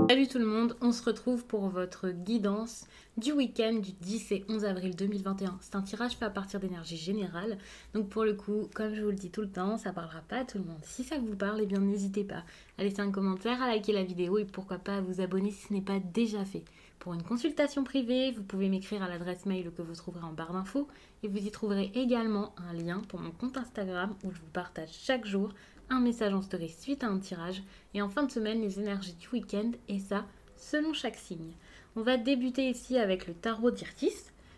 Salut tout le monde, on se retrouve pour votre guidance du week-end du 10 et 11 avril 2021. C'est un tirage fait à partir d'énergie générale, donc pour le coup, comme je vous le dis tout le temps, ça parlera pas à tout le monde. Si ça vous parle, eh bien n'hésitez pas à laisser un commentaire, à liker la vidéo et pourquoi pas à vous abonner si ce n'est pas déjà fait. Pour une consultation privée, vous pouvez m'écrire à l'adresse mail que vous trouverez en barre d'infos et vous y trouverez également un lien pour mon compte Instagram où je vous partage chaque jour un message en story suite à un tirage et en fin de semaine les énergies du week-end et ça selon chaque signe. On va débuter ici avec le tarot d'Irtis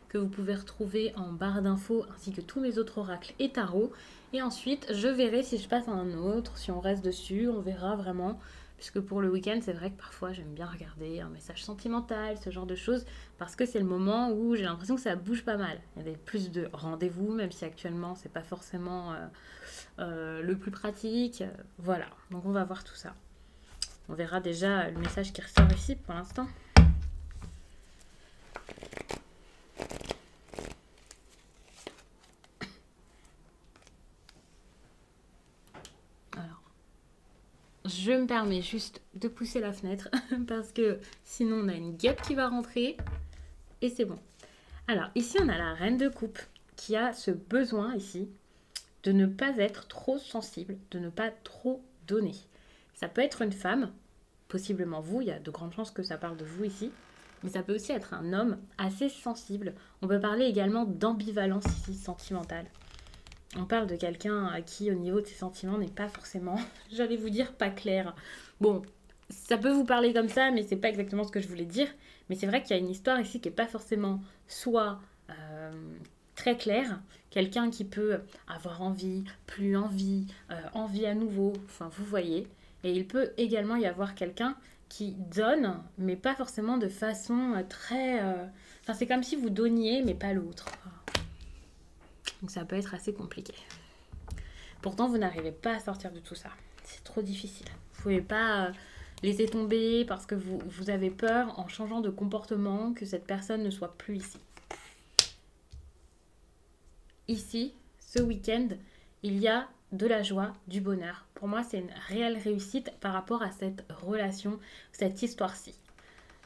que vous pouvez retrouver en barre d'infos ainsi que tous mes autres oracles et tarots et ensuite je verrai si je passe à un autre, si on reste dessus, on verra vraiment puisque pour le week-end c'est vrai que parfois j'aime bien regarder un message sentimental, ce genre de choses parce que c'est le moment où j'ai l'impression que ça bouge pas mal. Il y a plus de rendez-vous même si actuellement c'est pas forcément le plus pratique, voilà, donc on va voir tout ça. On verra déjà le message qui ressort ici pour l'instant. Alors, je me permets juste de pousser la fenêtre parce que sinon on a une guêpe qui va rentrer et c'est bon. Alors ici on a la reine de coupe qui a ce besoin ici de ne pas être trop sensible, de ne pas trop donner. Ça peut être une femme, possiblement vous, il y a de grandes chances que ça parle de vous ici, mais ça peut aussi être un homme assez sensible. On peut parler également d'ambivalence ici sentimentale. On parle de quelqu'un qui, au niveau de ses sentiments, n'est pas forcément, j'allais vous dire, pas clair. Bon, ça peut vous parler comme ça, mais c'est pas exactement ce que je voulais dire. Mais c'est vrai qu'il y a une histoire ici qui n'est pas forcément soit très claire, quelqu'un qui peut avoir envie, plus envie, envie à nouveau, enfin vous voyez. Et il peut également y avoir quelqu'un qui donne, mais pas forcément de façon très... Enfin c'est comme si vous donniez, mais pas l'autre. Donc ça peut être assez compliqué. Pourtant, vous n'arrivez pas à sortir de tout ça. C'est trop difficile. Vous ne pouvez pas laisser tomber parce que vous avez peur en changeant de comportement que cette personne ne soit plus ici. Ici, ce week-end, il y a de la joie, du bonheur. Pour moi, c'est une réelle réussite par rapport à cette relation, cette histoire-ci.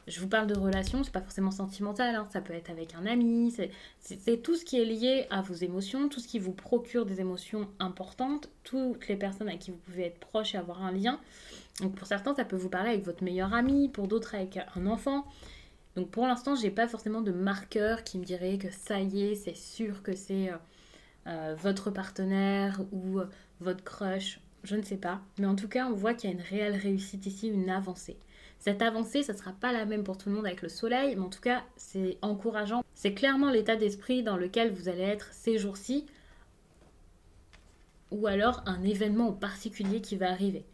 Je vous parle de relations, c'est pas forcément sentimental, hein, ça peut être avec un ami, c'est tout ce qui est lié à vos émotions, tout ce qui vous procure des émotions importantes, toutes les personnes à qui vous pouvez être proche et avoir un lien. Donc pour certains, ça peut vous parler avec votre meilleur ami, pour d'autres avec un enfant. Donc pour l'instant, j'ai pas forcément de marqueur qui me dirait que ça y est, c'est sûr que c'est votre partenaire ou votre crush, je ne sais pas. Mais en tout cas, on voit qu'il y a une réelle réussite ici, une avancée. Cette avancée, ça ne sera pas la même pour tout le monde avec le soleil, mais en tout cas, c'est encourageant. C'est clairement l'état d'esprit dans lequel vous allez être ces jours-ci, ou alors un événement en particulier qui va arriver.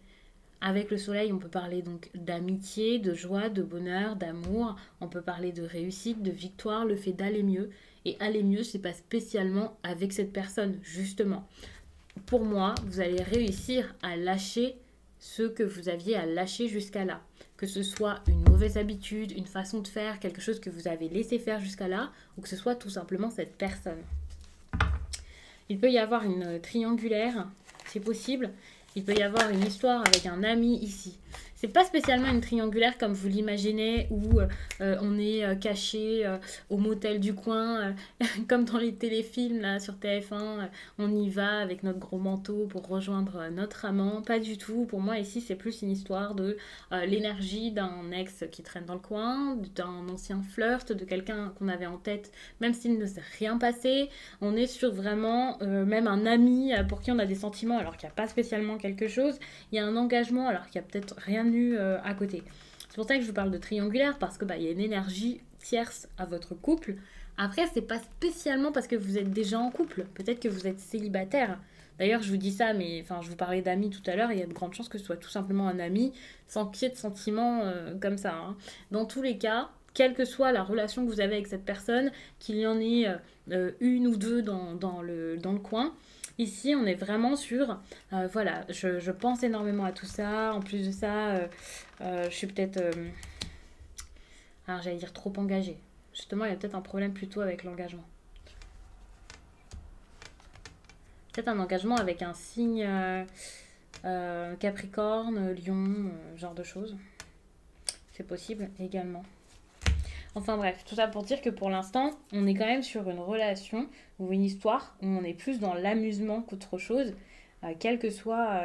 Avec le soleil, on peut parler donc d'amitié, de joie, de bonheur, d'amour. On peut parler de réussite, de victoire, le fait d'aller mieux. Et aller mieux, c'est pas spécialement avec cette personne, justement. Pour moi, vous allez réussir à lâcher ce que vous aviez à lâcher jusqu'à là. Que ce soit une mauvaise habitude, une façon de faire, quelque chose que vous avez laissé faire jusqu'à là, ou que ce soit tout simplement cette personne. Il peut y avoir une triangulaire, c'est possible. Il peut y avoir une histoire avec un ami ici. C'est pas spécialement une triangulaire comme vous l'imaginez où on est caché au motel du coin, comme dans les téléfilms là sur TF1, on y va avec notre gros manteau pour rejoindre notre amant. Pas du tout. Pour moi ici c'est plus une histoire de l'énergie d'un ex qui traîne dans le coin, d'un ancien flirt, de quelqu'un qu'on avait en tête, même s'il ne s'est rien passé. On est sur vraiment même un ami pour qui on a des sentiments alors qu'il n'y a pas spécialement quelque chose. Il y a un engagement alors qu'il n'y a peut-être rien eu à côté. C'est pour ça que je vous parle de triangulaire parce que il y a une énergie tierce à votre couple. Après, c'est pas spécialement parce que vous êtes déjà en couple. Peut-être que vous êtes célibataire. D'ailleurs, je vous dis ça, mais enfin, je vous parlais d'amis tout à l'heure. Il y a de grandes chances que ce soit tout simplement un ami, sans qu'il y ait de sentiments comme ça. Hein. Dans tous les cas, quelle que soit la relation que vous avez avec cette personne, qu'il y en ait une ou deux dans le coin, ici, on est vraiment sur... voilà, je pense énormément à tout ça. En plus de ça, je suis peut-être... alors, j'allais dire trop engagée. Justement, il y a peut-être un problème plutôt avec l'engagement. Peut-être un engagement avec un signe Capricorne, Lion, genre de choses. C'est possible également. Enfin bref, tout ça pour dire que pour l'instant, on est quand même sur une relation ou une histoire où on est plus dans l'amusement qu'autre chose, quels que soient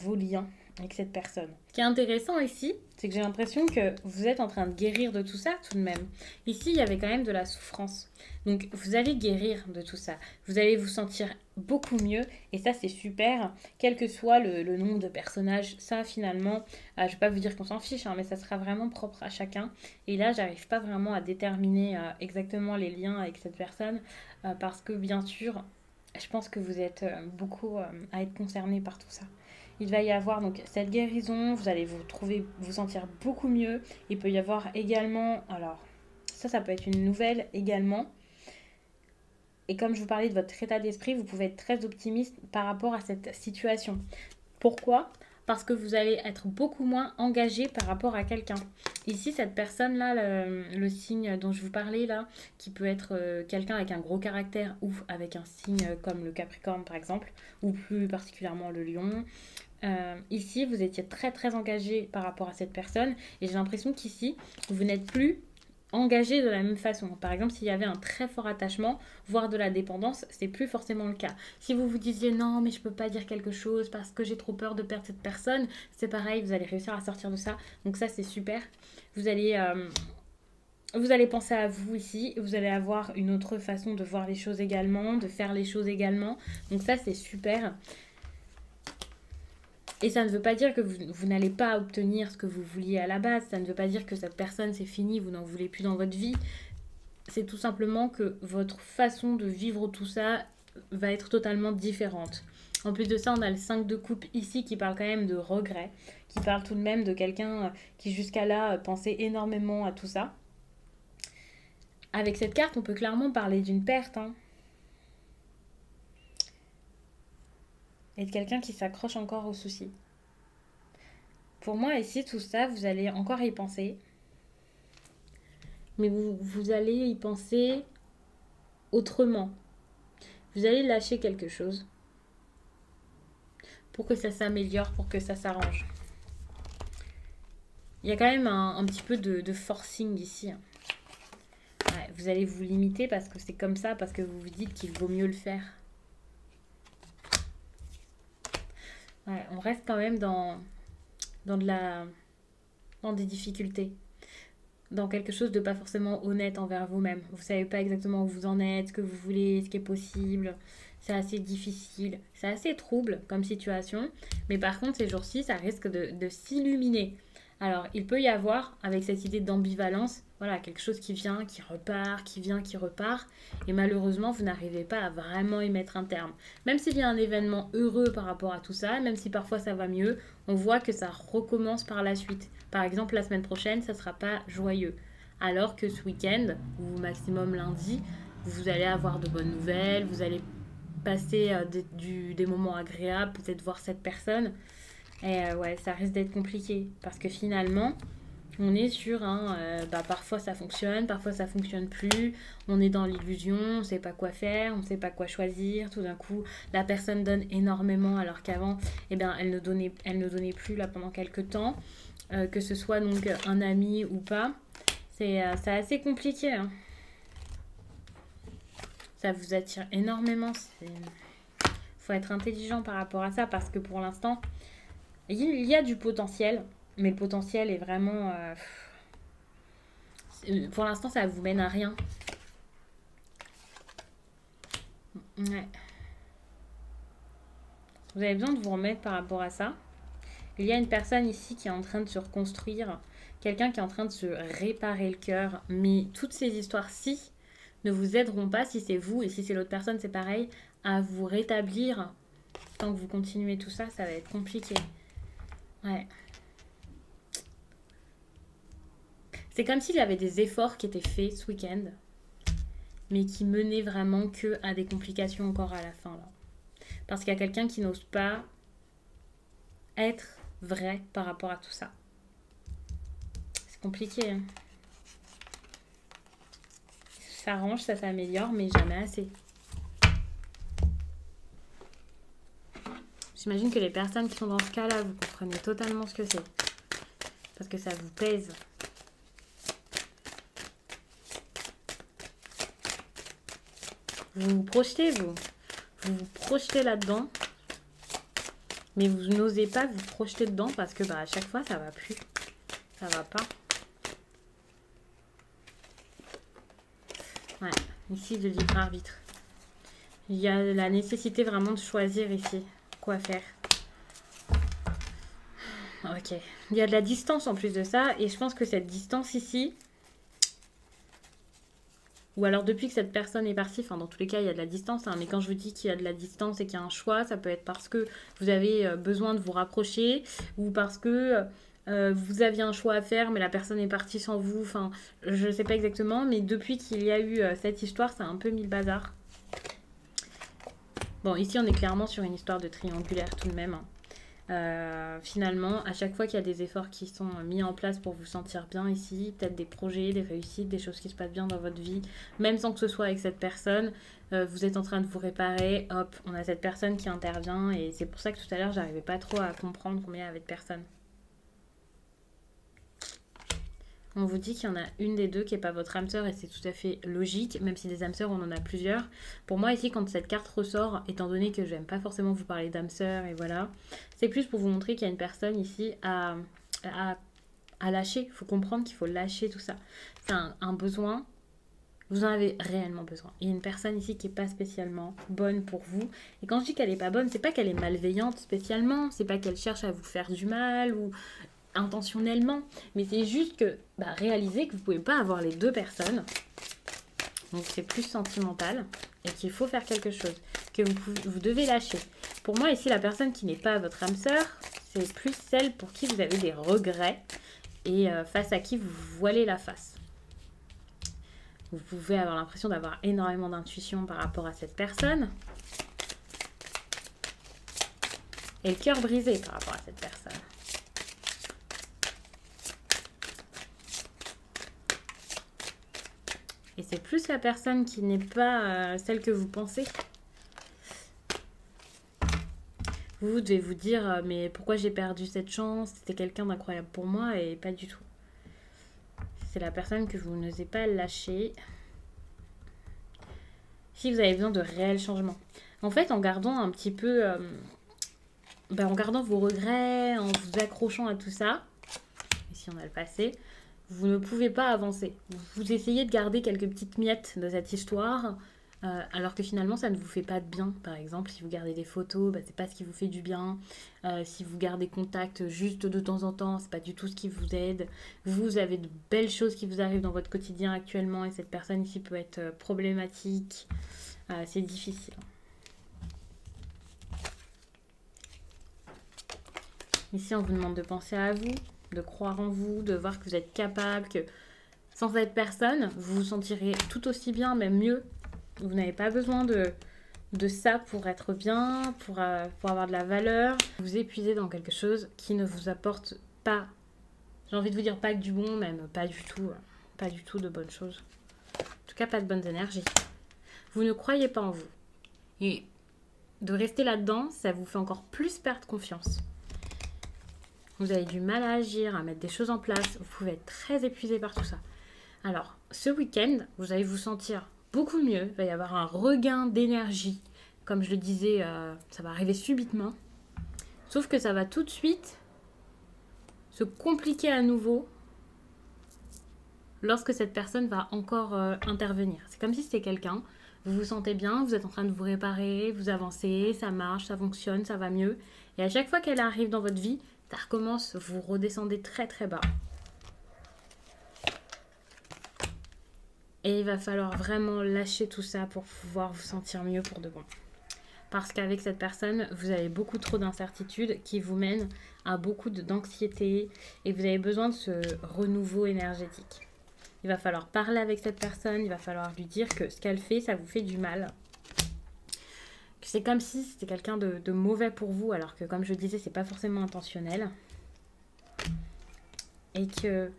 vos liens avec cette personne. Ce qui est intéressant ici, c'est que j'ai l'impression que vous êtes en train de guérir de tout ça tout de même. Ici, il y avait quand même de la souffrance. Donc, vous allez guérir de tout ça. Vous allez vous sentir beaucoup mieux. Et ça, c'est super. Quel que soit le nombre de personnages, ça, finalement, je ne vais pas vous dire qu'on s'en fiche, hein, mais ça sera vraiment propre à chacun. Et là, j'arrive pas vraiment à déterminer exactement les liens avec cette personne. Parce que, bien sûr, je pense que vous êtes beaucoup à être concernés par tout ça. Il va y avoir donc cette guérison, vous allez vous sentir beaucoup mieux. Il peut y avoir également, alors ça peut être une nouvelle également. Et comme je vous parlais de votre état d'esprit, vous pouvez être très optimiste par rapport à cette situation. Pourquoi ? Parce que vous allez être beaucoup moins engagé par rapport à quelqu'un. Ici, cette personne-là, le signe dont je vous parlais là, qui peut être quelqu'un avec un gros caractère ou avec un signe comme le Capricorne par exemple, ou plus particulièrement le Lion. Ici, vous étiez très très engagé par rapport à cette personne et j'ai l'impression qu'ici, vous n'êtes plus engagé de la même façon. Par exemple, s'il y avait un très fort attachement, voire de la dépendance, c'est plus forcément le cas. Si vous vous disiez non, mais je peux pas dire quelque chose parce que j'ai trop peur de perdre cette personne, c'est pareil, vous allez réussir à sortir de ça. Donc ça, c'est super. Vous allez penser à vous ici, vous allez avoir une autre façon de voir les choses également, de faire les choses également. Donc ça, c'est super. Et ça ne veut pas dire que vous n'allez pas obtenir ce que vous vouliez à la base. Ça ne veut pas dire que cette personne, c'est fini, vous n'en voulez plus dans votre vie. C'est tout simplement que votre façon de vivre tout ça va être totalement différente. En plus de ça, on a le 5 de coupe ici qui parle quand même de regret, qui parle tout de même de quelqu'un qui jusqu'à là pensait énormément à tout ça. Avec cette carte, on peut clairement parler d'une perte, hein. Et de quelqu'un qui s'accroche encore aux soucis. Pour moi, ici, tout ça, vous allez encore y penser. Mais vous allez y penser autrement. Vous allez lâcher quelque chose pour que ça s'améliore, pour que ça s'arrange. Il y a quand même un petit peu de forcing ici. Ouais, vous allez vous limiter parce que c'est comme ça, parce que vous vous dites qu'il vaut mieux le faire. Ouais, on reste quand même dans des difficultés. Dans quelque chose de pas forcément honnête envers vous-même. Vous savez pas exactement où vous en êtes, ce que vous voulez, ce qui est possible. C'est assez difficile. C'est assez trouble comme situation. Mais par contre, ces jours-ci, ça risque de s'illuminer. Alors, il peut y avoir, avec cette idée d'ambivalence, voilà, quelque chose qui vient, qui repart, qui vient, qui repart. Et malheureusement, vous n'arrivez pas à vraiment y mettre un terme. Même s'il y a un événement heureux par rapport à tout ça, même si parfois ça va mieux, on voit que ça recommence par la suite. Par exemple, la semaine prochaine, ça ne sera pas joyeux. Alors que ce week-end, ou maximum lundi, vous allez avoir de bonnes nouvelles, vous allez passer des moments agréables, peut-être voir cette personne. Et ouais, ça risque d'être compliqué. Parce que finalement, on est sur parfois ça fonctionne, parfois ça fonctionne plus. On est dans l'illusion, on ne sait pas quoi faire, on ne sait pas quoi choisir. Tout d'un coup, la personne donne énormément alors qu'avant, eh bien, elle ne donnait plus là pendant quelques temps. Que ce soit donc un ami ou pas. C'est assez compliqué, hein. Ça vous attire énormément. Faut être intelligent par rapport à ça parce que pour l'instant, il y a du potentiel, mais le potentiel est vraiment... pour l'instant, ça vous mène à rien. Ouais. Vous avez besoin de vous remettre par rapport à ça. Il y a une personne ici qui est en train de se reconstruire, quelqu'un qui est en train de se réparer le cœur, mais toutes ces histoires-ci ne vous aideront pas si c'est vous et si c'est l'autre personne, c'est pareil, à vous rétablir. Tant que vous continuez tout ça, ça va être compliqué. Ouais. C'est comme s'il y avait des efforts qui étaient faits ce week-end, mais qui menaient vraiment que à des complications encore à la fin, là. Parce qu'il y a quelqu'un qui n'ose pas être vrai par rapport à tout ça. C'est compliqué, hein. Ça s'arrange, ça s'améliore, mais jamais assez. J'imagine que les personnes qui sont dans ce cas-là, vous comprenez totalement ce que c'est. Parce que ça vous pèse. Vous vous projetez, vous. Vous vous projetez là-dedans. Mais vous n'osez pas vous projeter dedans parce que bah, à chaque fois, ça va plus. Ça va pas. Ouais, ici, le libre arbitre. Il y a la nécessité vraiment de choisir ici quoi faire. Ok. Il y a de la distance en plus de ça. Et je pense que cette distance ici... Ou alors depuis que cette personne est partie, enfin dans tous les cas il y a de la distance, hein, mais quand je vous dis qu'il y a de la distance et qu'il y a un choix, ça peut être parce que vous avez besoin de vous rapprocher ou parce que vous aviez un choix à faire mais la personne est partie sans vous, enfin je ne sais pas exactement, mais depuis qu'il y a eu cette histoire, ça a un peu mis le bazar. Bon, ici on est clairement sur une histoire de triangulaire tout de même, hein. Finalement, à chaque fois qu'il y a des efforts qui sont mis en place pour vous sentir bien ici, peut-être des projets, des réussites, des choses qui se passent bien dans votre vie, même sans que ce soit avec cette personne, vous êtes en train de vous réparer, hop, on a cette personne qui intervient et c'est pour ça que tout à l'heure, j'arrivais pas trop à comprendre combien il y avait de personnes. On vous dit qu'il y en a une des deux qui n'est pas votre âme sœur et c'est tout à fait logique, même si des âmes sœurs, on en a plusieurs. Pour moi, ici, quand cette carte ressort, étant donné que j'aime pas forcément vous parler d'âme sœur et voilà, c'est plus pour vous montrer qu'il y a une personne ici à lâcher. Il faut comprendre qu'il faut lâcher tout ça. C'est un besoin, vous en avez réellement besoin. Il y a une personne ici qui n'est pas spécialement bonne pour vous. Et quand je dis qu'elle n'est pas bonne, c'est pas qu'elle est malveillante spécialement, c'est pas qu'elle cherche à vous faire du mal ou intentionnellement, mais c'est juste que réalisez que vous pouvez pas avoir les deux personnes, donc c'est plus sentimental et qu'il faut faire quelque chose, que vous devez lâcher. Pour moi ici, la personne qui n'est pas votre âme sœur, c'est plus celle pour qui vous avez des regrets et face à qui vous vous voilez la face. Vous pouvez avoir l'impression d'avoir énormément d'intuition par rapport à cette personne et le cœur brisé par rapport à cette personne. Et c'est plus la personne qui n'est pas celle que vous pensez. Vous devez vous dire, mais pourquoi j'ai perdu cette chance? C'était quelqu'un d'incroyable pour moi et pas du tout. C'est la personne que vous n'osez pas lâcher. Si vous avez besoin de réels changements. En fait, en gardant un petit peu... en gardant vos regrets, en vous accrochant à tout ça, ici on a le passé, vous ne pouvez pas avancer. Vous essayez de garder quelques petites miettes de cette histoire, alors que finalement ça ne vous fait pas de bien. Par exemple, si vous gardez des photos, c'est pas ce qui vous fait du bien. Si vous gardez contact juste de temps en temps, c'est pas du tout ce qui vous aide. Vous avez de belles choses qui vous arrivent dans votre quotidien actuellement et cette personne ici peut être problématique. C'est difficile. Ici, on vous demande de penser à vous, de croire en vous, de voir que vous êtes capable, que sans cette personne, vous vous sentirez tout aussi bien, même mieux. Vous n'avez pas besoin de ça pour être bien, pour avoir de la valeur. Vous épuisez dans quelque chose qui ne vous apporte pas, j'ai envie de vous dire pas que du bon, même pas du tout de bonnes choses. En tout cas, pas de bonnes énergies. Vous ne croyez pas en vous. Et de rester là-dedans, ça vous fait encore plus perdre confiance. Vous avez du mal à agir, à mettre des choses en place. Vous pouvez être très épuisé par tout ça. Alors, ce week-end, vous allez vous sentir beaucoup mieux. Il va y avoir un regain d'énergie. Comme je le disais, ça va arriver subitement. Sauf que ça va tout de suite se compliquer à nouveau lorsque cette personne va encore intervenir. C'est comme si c'était quelqu'un. Vous vous sentez bien, vous êtes en train de vous réparer, vous avancez, ça marche, ça fonctionne, ça va mieux. Et à chaque fois qu'elle arrive dans votre vie, ça recommence, vous redescendez très très bas. Et il va falloir vraiment lâcher tout ça pour pouvoir vous sentir mieux pour de bon. Parce qu'avec cette personne, vous avez beaucoup trop d'incertitudes qui vous mènent à beaucoup d'anxiété et vous avez besoin de ce renouveau énergétique. Il va falloir parler avec cette personne, il va falloir lui dire que ce qu'elle fait, ça vous fait du mal. C'est comme si c'était quelqu'un de mauvais pour vous, alors que comme je disais, c'est pas forcément intentionnel. Et que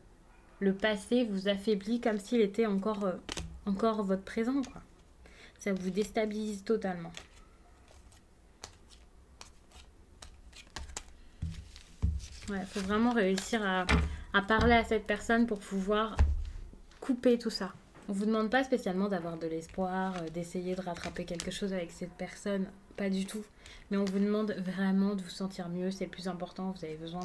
le passé vous affaiblit comme s'il était encore votre présent, quoi. Ça vous déstabilise totalement. Ouais, faut vraiment réussir à parler à cette personne pour pouvoir couper tout ça. On vous demande pas spécialement d'avoir de l'espoir, d'essayer de rattraper quelque chose avec cette personne, pas du tout. Mais on vous demande vraiment de vous sentir mieux, c'est le plus important. Vous avez besoin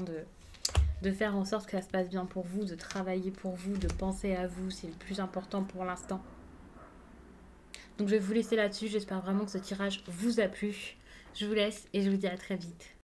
de faire en sorte que ça se passe bien pour vous, de travailler pour vous, de penser à vous, c'est le plus important pour l'instant. Donc je vais vous laisser là-dessus, j'espère vraiment que ce tirage vous a plu. Je vous laisse et je vous dis à très vite.